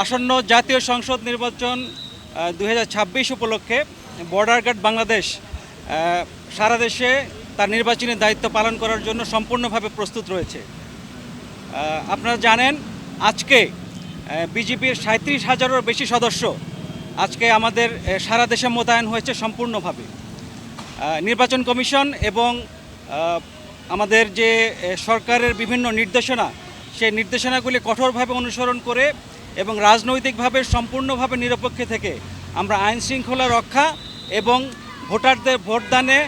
আসন্ন জাতীয় সংসদ নির্বাচন 2026 উপলক্ষে বর্ডার গার্ড বাংলাদেশ সারা দেশে তার নির্বাচনী দায়িত্ব পালন করার জন্য সম্পূর্ণভাবে প্রস্তুত রয়েছে। আপনারা জানেন আজকে বিজিবির 37,000-এরও বেশি সদস্য আজকে আমাদের সারা দেশে মোতায়েন হয়েছে সম্পূর্ণভাবে। নির্বাচন কমিশন এবং আমাদের যে সরকারের বিভিন্ন নির্দেশনা, সেই নির্দেশনাগুলি কঠোরভাবে অনুসরণ করে এবং রাজনৈতিকভাবে সম্পূর্ণভাবে নিরপেক্ষ থেকে আমরা আইন শৃঙ্খলা রক্ষা এবং ভোটারদের ভোটদানে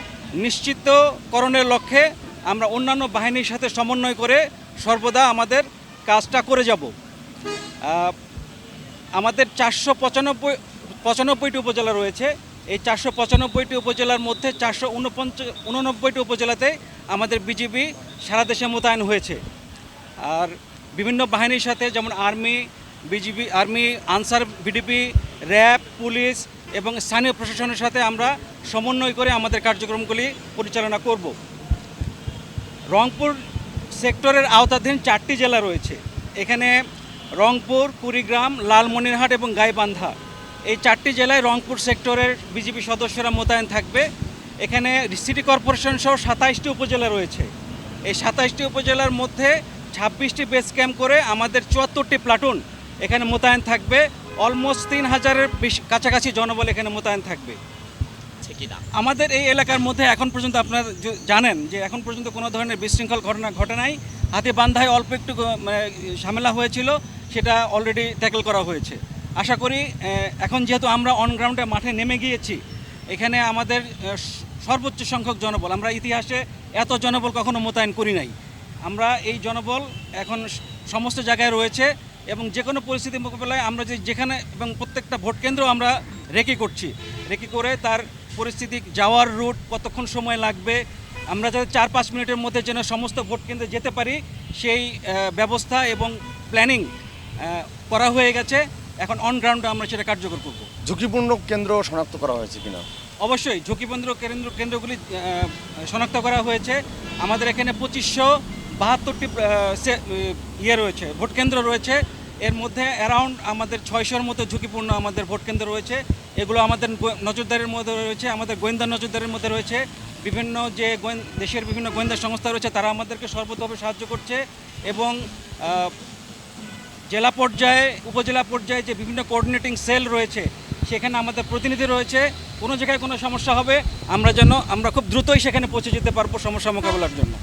নিশ্চিতকরণের লক্ষ্যে আমরা অন্যান্য বাহিনীর সাথে সমন্বয় করে সর্বদা আমাদের কাজটা করে যাব। আমাদের 495টি উপজেলা রয়েছে। এই 495টি উপজেলার মধ্যে 489টি উপজেলাতে আমাদের বিজিবি সারা দেশে মোতায়েন হয়েছে। আর বিভিন্ন বাহিনীর সাথে যেমন army, answer, BDP, RAB, police এবং স্থানীয় প্রশাসনের সাথে আমরা সমন্বয় করে আমাদের কার্যক্রমগুলি পরিচালনা করব। রংপুর সেক্টরের আওতাধীন 4টি জেলা রয়েছে। এখানে রংপুর, কুড়িগ্রাম, লালমনিরহাট এবং গাইবান্ধা, এই 4টি জেলায় রংপুর সেক্টরের বিজিবি সদস্যরা মোতায়েন থাকবে। এখানে সিটি কর্পোরেশন সহ 27টি উপজেলা রয়েছে। এই 27টি উপজেলার মধ্যে 26টি বেস ক্যাম্প করে আমাদের 74টি প্লাটুন এখানে মোতায়েন থাকবে। অলমোস্ট 3,000-এর কাছাকাছি জনবল এখানে মোতায়েন থাকবে। আমাদের এই এলাকার মধ্যে এখন পর্যন্ত আপনারা জানেন যে এখন পর্যন্ত কোনো ধরনের বিশৃঙ্খল ঘটনা ঘটে নাই। হাতীবান্ধায় অল্প একটু ঝামেলা হয়েছিল, সেটা অলরেডি ট্যাকেল করা হয়েছে। আশা করি এখন যেহেতু আমরা অনগ্রাউন্ডে মাঠে নেমে গিয়েছি, এখানে আমাদের সর্বোচ্চ সংখ্যক জনবল, আমরা ইতিহাসে এত জনবল কখনো মোতায়েন করি নাই। আমরা এই জনবল এখন সমস্ত জায়গায় রয়েছে এবং যে কোনো পরিস্থিতি মোকাবেলায় আমরা যেখানে এবং প্রত্যেকটা ভোট কেন্দ্র আমরা রেকি করছি। রেকি করে তার পরিস্থিতি, যাওয়ার রুট, কতক্ষণ সময় লাগবে, আমরা যাতে 4-5 মিনিটের মধ্যে যেন সমস্ত ভোট কেন্দ্রে যেতে পারি সেই ব্যবস্থা এবং প্ল্যানিং করা হয়ে গেছে। এখন অন গ্রাউন্ডে আমরা সেটা কার্যকর করব। ঝুঁকিপূর্ণ কেন্দ্র শনাক্ত করা হয়েছে কিনা? অবশ্যই ঝুঁকিপূর্ণ কেন্দ্রগুলি শনাক্ত করা হয়েছে। আমাদের এখানে 2572টি রয়েছে, ভোট কেন্দ্র রয়েছে। এর মধ্যে অ্যারাউন্ড আমাদের 600-র মতো ঝুঁকিপূর্ণ আমাদের ভোট কেন্দ্র রয়েছে। এগুলো আমাদের নজরদারির মধ্যে রয়েছে, আমাদের গোয়েন্দা নজরদারির মধ্যে রয়েছে। বিভিন্ন যে দেশের বিভিন্ন গোয়েন্দা সংস্থা রয়েছে তারা আমাদেরকে সর্বতভাবে সাহায্য করছে এবং জেলা পর্যায়ে, উপজেলা পর্যায়ে যে বিভিন্ন কোঅর্ডিনেটিং সেল রয়েছে সেখানে আমাদের প্রতিনিধি রয়েছে। কোনো জায়গায় কোনো সমস্যা হবে আমরা খুব দ্রুতই সেখানে পৌঁছে যেতে পারবো সমস্যা মোকাবেলার জন্য।